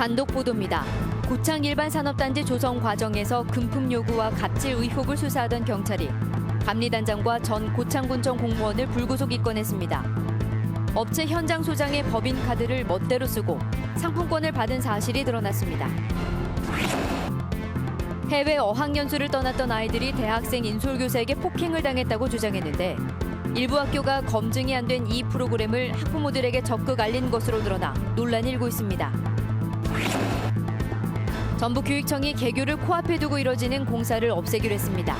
단독 보도입니다. 고창 일반산업단지 조성 과정에서 금품 요구와 갑질 의혹을 수사하던 경찰이 감리단장과 전 고창군청 공무원을 불구속 입건했습니다. 업체 현장 소장의 법인카드를 멋대로 쓰고 상품권을 받은 사실이 드러났습니다. 해외 어학연수를 떠났던 아이들이 대학생 인솔교사에게 폭행을 당했다고 주장했는데 일부 학교가 검증이 안 된 이 프로그램을 학부모들에게 적극 알린 것으로 드러나 논란이 일고 있습니다. 전북교육청이 개교를 코앞에 두고 이뤄지는 공사를 없애기로 했습니다.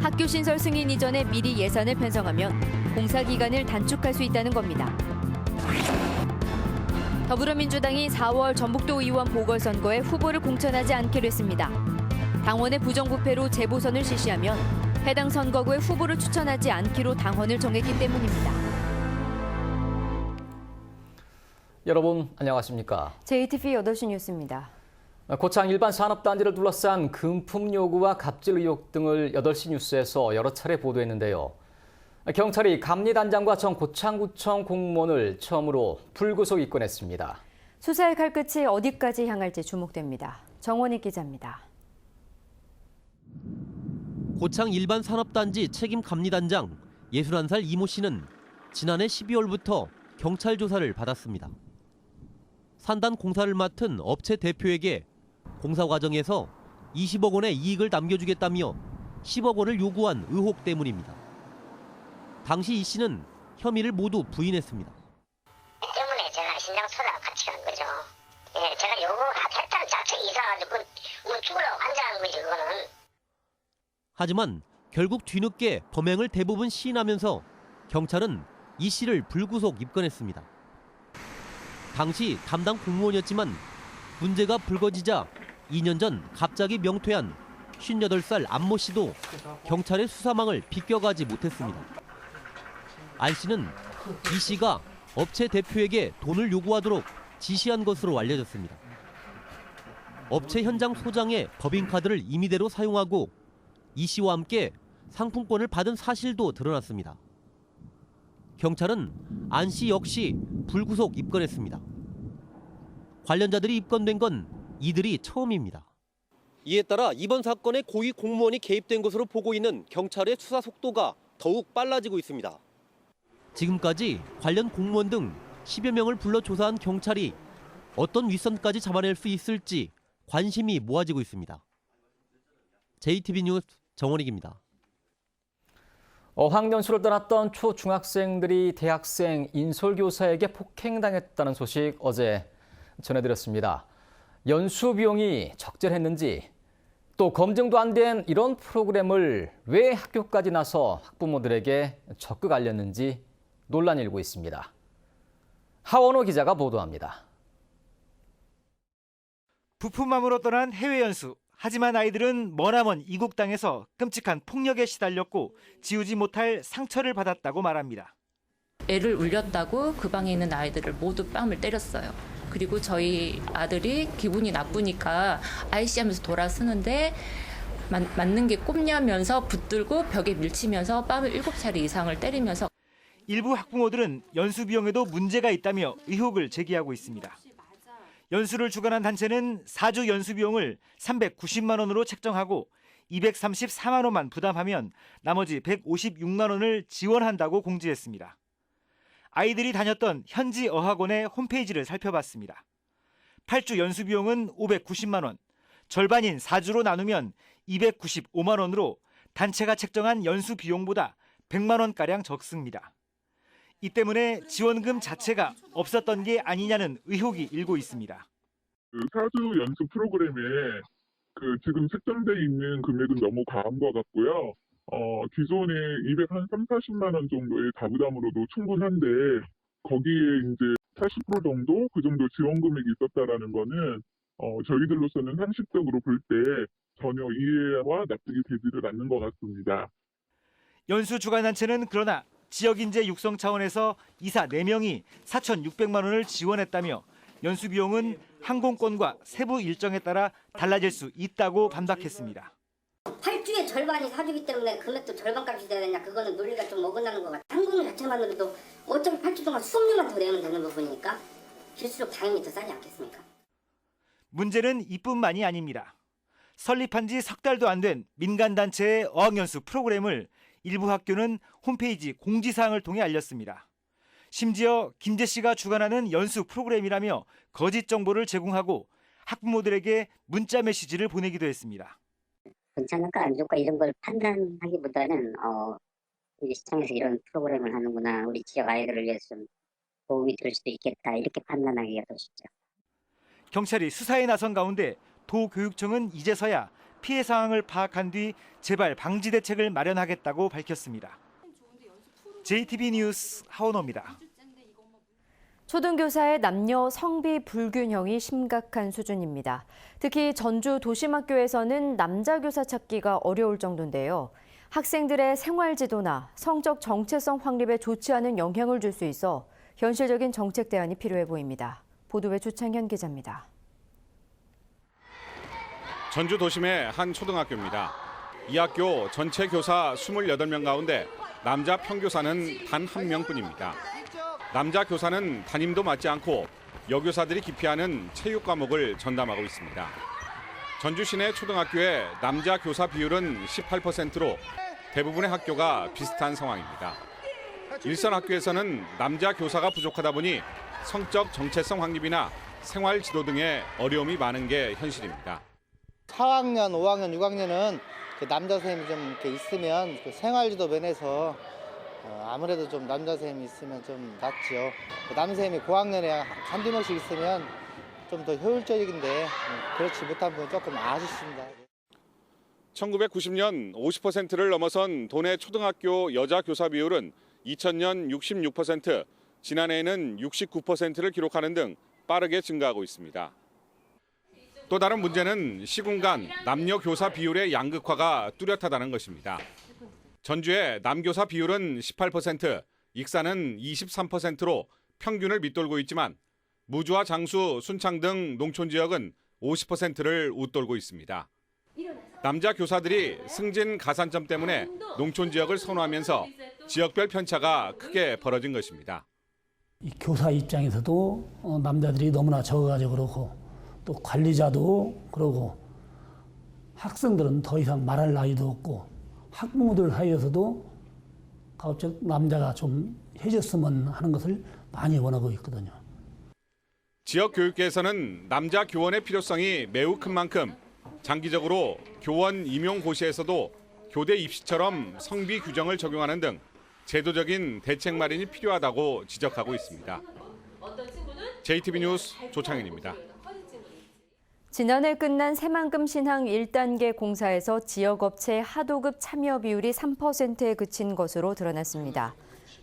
학교 신설 승인 이전에 미리 예산을 편성하면 공사 기간을 단축할 수 있다는 겁니다. 더불어민주당이 4월 전북도 의원 보궐선거에 후보를 공천하지 않기로 했습니다. 당원의 부정부패로 재보선을 실시하면 해당 선거구에 후보를 추천하지 않기로 당헌을 정했기 때문입니다. 여러분 안녕하십니까? JTV 8시 뉴스입니다. 고창 일반 산업단지를 둘러싼 금품 요구와 갑질 의혹 등을 8시 뉴스에서 여러 차례 보도했는데요. 경찰이 감리단장과 전 고창구청 공무원을 처음으로 불구속 입건했습니다. 수사의 칼끝이 어디까지 향할지 주목됩니다. 정원희 기자입니다. 고창 일반산업단지 책임감리단장 61살 이모 씨는 지난해 12월부터 경찰 조사를 받았습니다. 산단 공사를 맡은 업체 대표에게 공사 과정에서 20억 원의 이익을 남겨주겠다며 10억 원을 요구한 의혹 때문입니다. 당시 이 씨는 혐의를 모두 부인했습니다. 때문에 제가 신장 소다 같이 간 거죠. 예, 제가 요구했다는 자체 이상하죠. 뭐 죽으라고 환장한 거지 그거는. 하지만 결국 뒤늦게 범행을 대부분 시인하면서 경찰은 이 씨를 불구속 입건했습니다. 당시 담당 공무원이었지만 문제가 불거지자 2년 전 갑자기 명퇴한 58살 안모 씨도 경찰의 수사망을 비껴가지 못했습니다. 안 씨는 이 씨가 업체 대표에게 돈을 요구하도록 지시한 것으로 알려졌습니다. 업체 현장 소장의 법인카드를 임의대로 사용하고 이 씨와 함께 상품권을 받은 사실도 드러났습니다. 경찰은 안 씨 역시 불구속 입건했습니다. 관련자들이 입건된 건 이들이 처음입니다. 이에 따라 이번 사건에 고위 공무원이 개입된 것으로 보고 있는 경찰의 수사 속도가 더욱 빨라지고 있습니다. 지금까지 관련 공무원 등 10여 명을 불러 조사한 경찰이 어떤 윗선까지 잡아낼 수 있을지 관심이 모아지고 있습니다. JTB 뉴스 정원익입니다. 어학연수를 떠났던 초중학생들이 대학생 인솔교사에게 폭행당했다는 소식 어제 전해드렸습니다. 연수 비용이 적절했는지 또 검증도 안 된 이런 프로그램을 왜 학교까지 나서 학부모들에게 적극 알렸는지 논란이 일고 있습니다. 하원호 기자가 보도합니다. 부품함으로 떠난 해외 연수. 하지만 아이들은 머나먼 이국 땅에서 끔찍한 폭력에 시달렸고 지우지 못할 상처를 받았다고 말합니다. 애를 울렸다고 그 방에 있는 아이들을 모두 뺨을 때렸어요. 그리고 저희 아들이 기분이 나쁘니까 아이씨 하면서 돌아서는데 맞는 게 꼽냐면서 붙들고 벽에 밀치면서 뺨을 7차례 이상을 때리면서 일부 학부모들은 연수 비용에도 문제가 있다며 의혹을 제기하고 있습니다. 연수를 주관한 단체는 4주 연수 비용을 390만 원으로 책정하고 234만 원만 부담하면 나머지 156만 원을 지원한다고 공지했습니다. 아이들이 다녔던 현지 어학원의 홈페이지를 살펴봤습니다. 8주 연수 비용은 590만 원, 절반인 4주로 나누면 295만 원으로 단체가 책정한 연수 비용보다 100만 원가량 적습니다. 이 때문에 지원금 자체가 없었던 게 아니냐는 의혹이 일고 있습니다. 사주 연수 프로그램에 지금 책정돼 있는 금액은 너무 과한 것 같고요. 기존에 230~40만 원 정도의 가부담으로도 충분한데 거기에 이제 40% 정도 그 정도 지원 금액이 있었다라는 거는 저희들로서는 상식적으로 볼 때 전혀 이해와 납득이 되지를 않는 것 같습니다. 연수 주관단체는 그러나 지역인재 육성 차원에서 이사 4명이 4,600만 원을 지원했다며 연수 비용은 항공권과 세부 일정에 따라 달라질 수 있다고 반박했습니다. 8주의 절반이 사주기 때문에 금액도 절반값이 돼야 되냐, 그거는 논리가 좀 어긋나는 것 같아요. 항공 자체만으로도 어차피 8주 동안 수업료만 더 내면 되는 부분이니까 필수록 당연히 더 싸지 않겠습니까? 문제는 이뿐만이 아닙니다. 설립한 지 석 달도 안 된 민간단체의 어학연수 프로그램을 일부 학교는 홈페이지 공지사항을 통해 알렸습니다. 심지어 김재 씨가 주관하는 연수 프로그램이라며 거짓 정보를 제공하고 학부모들에게 문자 메시지를 보내기도 했습니다. 괜찮을까 안 좋을까 이런 걸 판단하기보다는 우리 시청에서 이런 프로그램을 하는구나, 우리 지역 아이들을 위해서 좀 도움이 될 수도 있겠다, 이렇게 판단하기가 더 쉽죠. 경찰이 수사에 나선 가운데 도교육청은 이제서야 피해 상황을 파악한 뒤 재발 방지 대책을 마련하겠다고 밝혔습니다. JTB 뉴스 하원호입니다. 초등교사의 남녀 성비 불균형이 심각한 수준입니다. 특히 전주 도심학교에서는 남자 교사 찾기가 어려울 정도인데요. 학생들의 생활 지도나 성적 정체성 확립에 좋지 않은 영향을 줄 수 있어 현실적인 정책 대안이 필요해 보입니다. 보도에 주창현 기자입니다. 전주 도심의 한 초등학교입니다. 이 학교 전체 교사 28명 가운데 남자 평교사는 단 1명뿐입니다. 남자 교사는 담임도 맡지 않고 여교사들이 기피하는 체육 과목을 전담하고 있습니다. 전주 시내 초등학교의 남자 교사 비율은 18%로 대부분의 학교가 비슷한 상황입니다. 일선 학교에서는 남자 교사가 부족하다 보니 성적 정체성 확립이나 생활 지도 등의 어려움이 많은 게 현실입니다. 4학년, 5학년, 6학년은 남자 선생님이 좀 이렇게 있으면 생활지도 면에서 아무래도 좀 남자 선생님이 있으면 좀 낫죠. 남자 선생님이 고학년에 한두 명씩 있으면 좀 더 효율적인데 그렇지 못한 부분 조금 아쉽습니다. 1990년 50%를 넘어선 도내 초등학교 여자 교사 비율은 2000년 66%, 지난해에는 69%를 기록하는 등 빠르게 증가하고 있습니다. 또 다른 문제는 시군 간 남녀 교사 비율의 양극화가 뚜렷하다는 것입니다. 전주의 남교사 비율은 18%, 익산은 23%로 평균을 밑돌고 있지만 무주와 장수, 순창 등 농촌 지역은 50%를 웃돌고 있습니다. 남자 교사들이 승진 가산점 때문에 농촌 지역을 선호하면서 지역별 편차가 크게 벌어진 것입니다. 이 교사 입장에서도 남자들이 너무나 적어가지고 그렇고 또 관리자도 그러고 학생들은 더 이상 말할 나이도 없고 학부모들 사이에서도 가급적 남자가 좀 해줬으면 하는 것을 많이 원하고 있거든요. 지역 교육계에서는 남자 교원의 필요성이 매우 큰 만큼 장기적으로 교원 임용 고시에서도 교대 입시처럼 성비 규정을 적용하는 등 제도적인 대책 마련이 필요하다고 지적하고 있습니다. JTB 뉴스 조창현입니다. 지난해 끝난 새만금 신항 1단계 공사에서 지역업체 하도급 참여 비율이 3%에 그친 것으로 드러났습니다.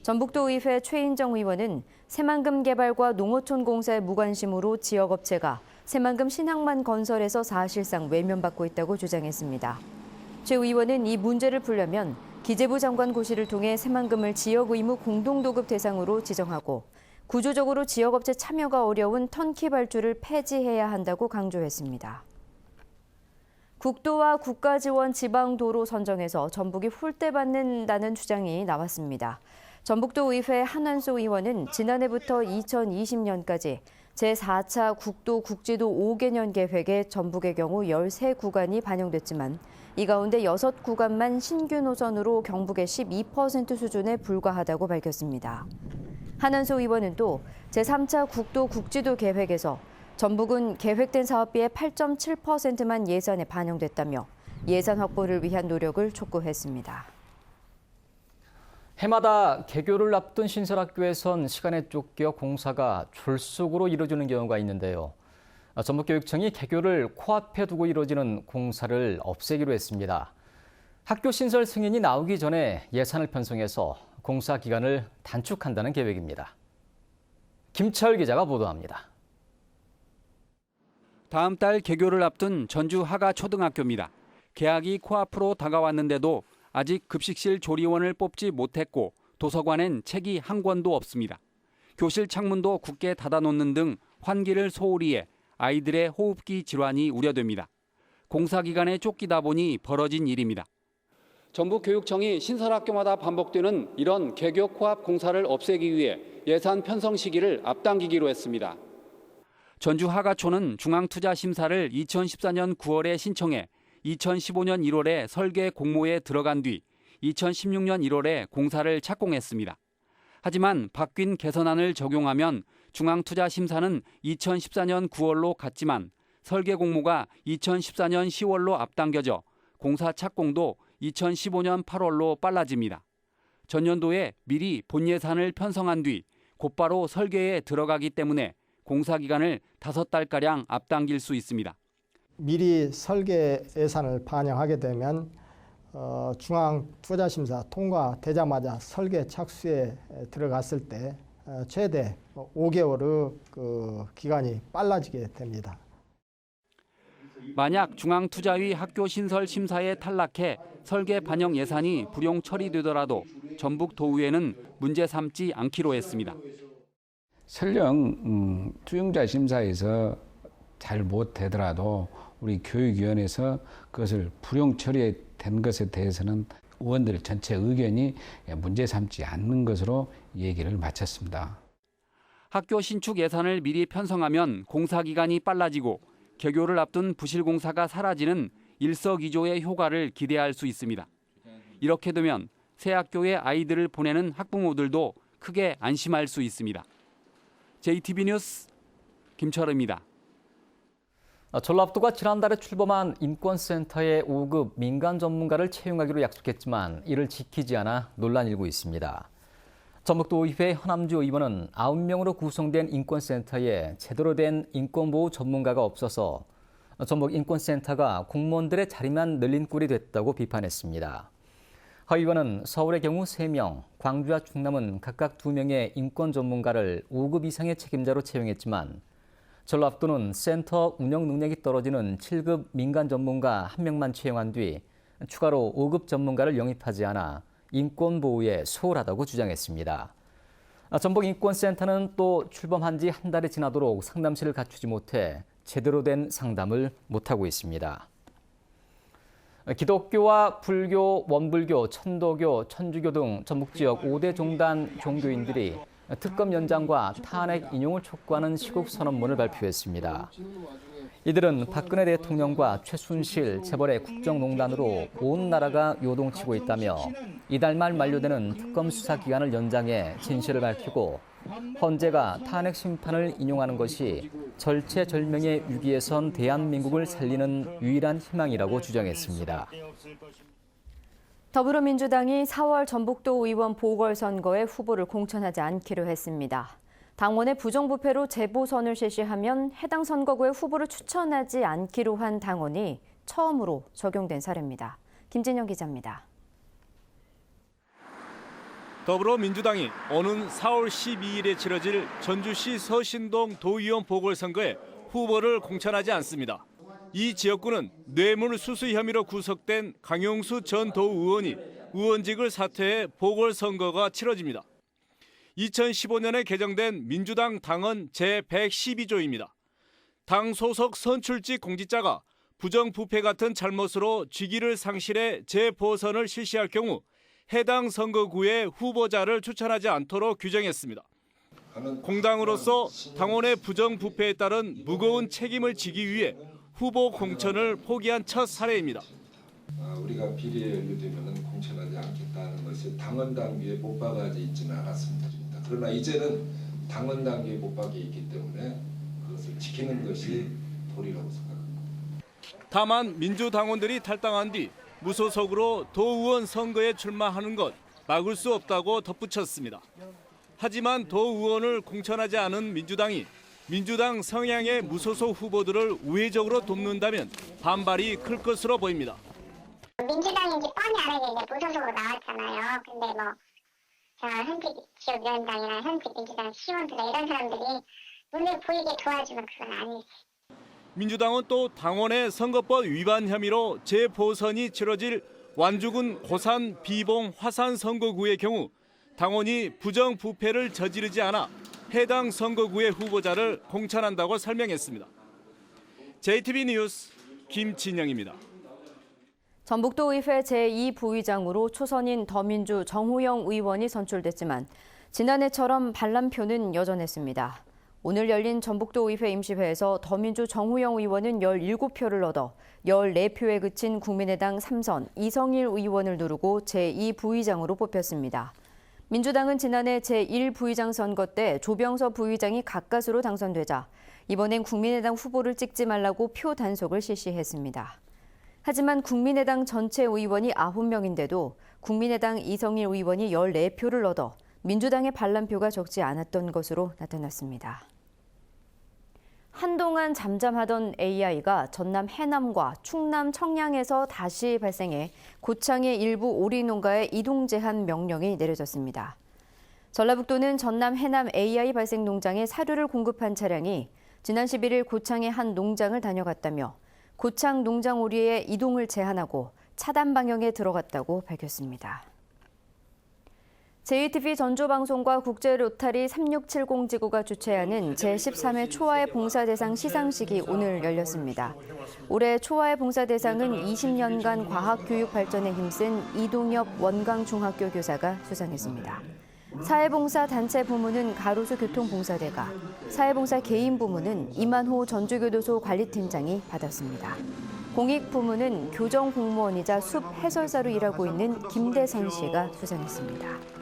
전북도의회 최인정 의원은 새만금 개발과 농어촌 공사에 무관심으로 지역업체가 새만금 신항만 건설해서 사실상 외면받고 있다고 주장했습니다. 최 의원은 이 문제를 풀려면 기재부 장관 고시를 통해 새만금을 지역 의무 공동도급 대상으로 지정하고 구조적으로 지역업체 참여가 어려운 턴키 발주를 폐지해야 한다고 강조했습니다. 국도와 국가지원 지방도로 선정에서 전북이 홀대받는다는 주장이 나왔습니다. 전북도의회 한완소 의원은 지난해부터 2020년까지 제4차 국도 국지도 5개년 계획에 전북의 경우 13구간이 반영됐지만 이 가운데 6구간만 신규 노선으로 경북의 12% 수준에 불과하다고 밝혔습니다. 한완소 의원은 또 제3차 국도 국지도 계획에서 전북은 계획된 사업비의 8.7%만 예산에 반영됐다며 예산 확보를 위한 노력을 촉구했습니다. 해마다 개교를 앞둔 신설학교에선 시간에 쫓겨 공사가 졸속으로 이루어지는 경우가 있는데요. 전북교육청이 개교를 코앞에 두고 이루어지는 공사를 없애기로 했습니다. 학교 신설 승인이 나오기 전에 예산을 편성해서 공사 기간을 단축한다는 계획입니다. 김철 기자가 보도합니다. 다음 달 개교를 앞둔 전주 하가초등학교입니다. 개학이 코앞으로 다가왔는데도 아직 급식실 조리원을 뽑지 못했고 도서관엔 책이 한 권도 없습니다. 교실 창문도 굳게 닫아놓는 등 환기를 소홀히 해 아이들의 호흡기 질환이 우려됩니다. 공사 기간에 쫓기다 보니 벌어진 일입니다. 전북교육청이 신설학교마다 반복되는 이런 개교 코앞 공사를 없애기 위해 예산 편성 시기를 앞당기기로 했습니다. 전주 하가초는 중앙투자심사를 2014년 9월에 신청해 2015년 1월에 설계 공모에 들어간 뒤 2016년 1월에 공사를 착공했습니다. 하지만 바뀐 개선안을 적용하면 중앙투자심사는 2014년 9월로 갔지만 설계 공모가 2014년 10월로 앞당겨져 공사 착공도 2015년 8월로 빨라집니다. 전년도에 미리 본 예산을 편성한 뒤 곧바로 설계에 들어가기 때문에 공사 기간을 5달가량 앞당길 수 있습니다. 미리 설계 예산을 반영하게 되면 중앙투자심사 통과되자마자 설계 착수에 들어갔을 때 최대 5개월의 그 기간이 빨라지게 됩니다. 만약 중앙투자위 학교 신설 심사에 탈락해 설계 반영 예산이 불용 처리되더라도 전북도의회는 문제 삼지 않기로 했습니다. 설령 투용자 심사에서 잘 못되더라도 우리 교육위원회에서 그것을 불용 처리된 것에 대해서는 의원들 전체 의견이 문제 삼지 않는 것으로 얘기를 마쳤습니다. 학교 신축 예산을 미리 편성하면 공사 기간이 빨라지고 개교를 앞둔 부실 공사가 사라지는 일석이조의 효과를 기대할 수 있습니다. 이렇게 되면 새 학교에 아이들을 보내는 학부모들도 크게 안심할 수 있습니다. JTB 뉴스 김철우입니다. 전라북도가 지난달에 출범한 인권센터의 5급 민간 전문가를 채용하기로 약속했지만 이를 지키지 않아 논란이 일고 있습니다. 전북도의회 허남주 의원은 9명으로 구성된 인권센터에 제대로 된 인권보호 전문가가 없어서 전북 인권센터가 공무원들의 자리만 늘린 꼴이 됐다고 비판했습니다. 허 의원은 서울의 경우 3명, 광주와 충남은 각각 2명의 인권 전문가를 5급 이상의 책임자로 채용했지만 전라북도는 센터 운영 능력이 떨어지는 7급 민간 전문가 1명만 채용한 뒤 추가로 5급 전문가를 영입하지 않아 인권보호에 소홀하다고 주장했습니다. 전북인권센터는 또 출범한 지 한 달이 지나도록 상담실을 갖추지 못해 제대로 된 상담을 못하고 있습니다. 기독교와 불교, 원불교, 천도교, 천주교 등 전북 지역 5대 종단 종교인들이 특검 연장과 탄핵 인용을 촉구하는 시국 선언문을 발표했습니다. 이들은 박근혜 대통령과 최순실 재벌의 국정농단으로 온 나라가 요동치고 있다며 이달 말 만료되는 특검 수사 기간을 연장해 진실을 밝히고 헌재가 탄핵 심판을 인용하는 것이 절체절명의 위기에 선 대한민국을 살리는 유일한 희망이라고 주장했습니다. 더불어민주당이 4월 전북도 의원 보궐선거에 후보를 공천하지 않기로 했습니다. 당원의 부정부패로 재보선을 실시하면 해당 선거구에 후보를 추천하지 않기로 한 당원이 처음으로 적용된 사례입니다. 김진영 기자입니다. 더불어민주당이 오는 4월 12일에 치러질 전주시 서신동 도의원 보궐선거에 후보를 공천하지 않습니다. 이 지역구는 뇌물수수 혐의로 구속된 강용수 전 도의원이 의원직을 사퇴해 보궐선거가 치러집니다. 2015년에 개정된 민주당 당헌 제112조입니다. 당 소속 선출직 공직자가 부정부패 같은 잘못으로 직위를 상실해 재보선을 실시할 경우 해당 선거구에 후보자를 추천하지 않도록 규정했습니다. 공당으로서 당원의 부정부패에 따른 무거운 책임을 지기 위해 후보 공천을 포기한 첫 사례입니다. 우리가 비리에 연루되면 공천하지 않겠다는 것이 당원 당규에 못 박아져 있지는 않았습니다. 그러나 이제는 당원 당규에 못 박혀 있기 때문에 그것을 지키는 것이 도리라고 생각합니다. 다만 민주당원들이 탈당한 뒤 무소속으로 도의원 선거에 출마하는 것 막을 수 없다고 덧붙였습니다. 하지만 도의원을 공천하지 않은 민주당이 민주당 성향의 무소속 후보들을 우회적으로 돕는다면 반발이 클 것으로 보입니다. 민주당인지 뻔히 알아야 이제 무소속으로 나왔잖아요. 근데 저 현직 지역위원장이나 현직 민주당 시원들 이런 사람들이 눈에 보이게 도와주면 그건 아니지. 민주당은 또 당원의 선거법 위반 혐의로 재보선이 치러질 완주군 고산, 비봉, 화산 선거구의 경우 당원이 부정부패를 저지르지 않아 해당 선거구의 후보자를 공천한다고 설명했습니다. JTB 뉴스 김진영입니다. 전북도의회 제2부의장으로 초선인 더민주 정호영 의원이 선출됐지만 지난해처럼 반란표는 여전했습니다. 오늘 열린 전북도의회 임시회에서 더민주 정우영 의원은 17표를 얻어 14표에 그친 국민의당 3선 이성일 의원을 누르고 제2부의장으로 뽑혔습니다. 민주당은 지난해 제1부의장 선거 때 조병서 부의장이 가까스로 당선되자 이번엔 국민의당 후보를 찍지 말라고 표 단속을 실시했습니다. 하지만 국민의당 전체 의원이 9명인데도 국민의당 이성일 의원이 14표를 얻어 민주당의 반란표가 적지 않았던 것으로 나타났습니다. 한동안 잠잠하던 AI가 전남 해남과 충남 청양에서 다시 발생해 고창의 일부 오리 농가에 이동 제한 명령이 내려졌습니다. 전라북도는 전남 해남 AI 발생 농장에 사료를 공급한 차량이 지난 11일 고창의 한 농장을 다녀갔다며 고창 농장 오리의 이동을 제한하고 차단 방향에 들어갔다고 밝혔습니다. JTBC 전주방송과 국제로타리 3670 지구가 주최하는 제13회 초아의 봉사대상 시상식이 오늘 열렸습니다. 올해 초아의 봉사대상은 20년간 과학교육 발전에 힘쓴 이동엽 원광중학교 교사가 수상했습니다. 사회봉사 단체 부문은 가로수 교통봉사대가, 사회봉사 개인 부문은 이만호 전주교도소 관리팀장이 받았습니다. 공익 부문은 교정 공무원이자 숲 해설사로 일하고 있는 김대선 씨가 수상했습니다.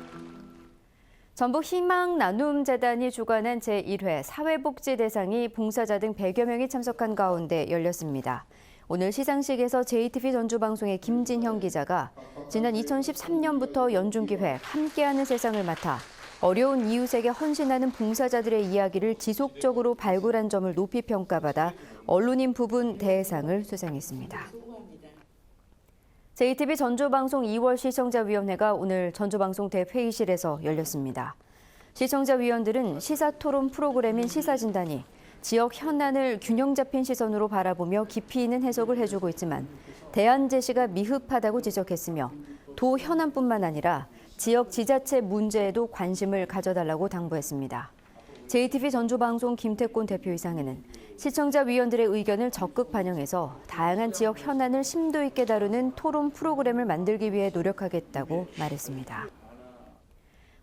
전북 희망나눔재단이 주관한 제1회 사회복지대상이 봉사자 등 100여 명이 참석한 가운데 열렸습니다. 오늘 시상식에서 JTBC 전주방송의 김진형 기자가 지난 2013년부터 연중기획 함께하는 세상을 맡아 어려운 이웃에게 헌신하는 봉사자들의 이야기를 지속적으로 발굴한 점을 높이 평가받아 언론인 부분 대상을 수상했습니다. JTBC 전주방송 2월 시청자위원회가 오늘 전주방송 대회의실에서 열렸습니다. 시청자위원들은 시사토론 프로그램인 시사진단이 지역 현안을 균형 잡힌 시선으로 바라보며 깊이 있는 해석을 해주고 있지만 대안 제시가 미흡하다고 지적했으며 도 현안뿐만 아니라 지역 지자체 문제에도 관심을 가져달라고 당부했습니다. JTBC 전주방송 김태곤 대표이사는 시청자위원들의 의견을 적극 반영해서 다양한 지역 현안을 심도 있게 다루는 토론 프로그램을 만들기 위해 노력하겠다고 말했습니다.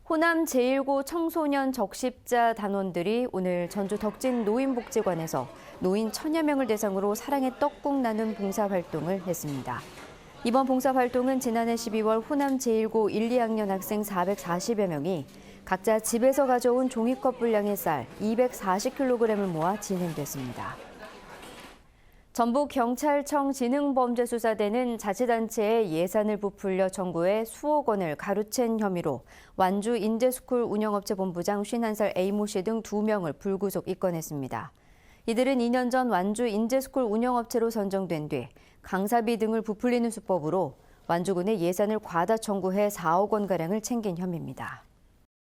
호남 제1고 청소년 적십자 단원들이 오늘 전주 덕진 노인복지관에서 노인 1000여 명을 대상으로 사랑의 떡국 나눔 봉사활동을 했습니다. 이번 봉사활동은 지난해 12월 호남 제1고 1, 2학년 학생 440여 명이 각자 집에서 가져온 종이컵 분량의 쌀 240kg을 모아 진행됐습니다. 전북경찰청 지능범죄수사대는 자치단체에 예산을 부풀려 정부에 수억 원을 가로챈 혐의로 완주 인제스쿨 운영업체 본부장 51살 A모 씨 등 2명을 불구속 입건했습니다. 이들은 2년 전 완주 인제스쿨 운영업체로 선정된 뒤 강사비 등을 부풀리는 수법으로 완주군에 예산을 과다 청구해 4억 원가량을 챙긴 혐의입니다.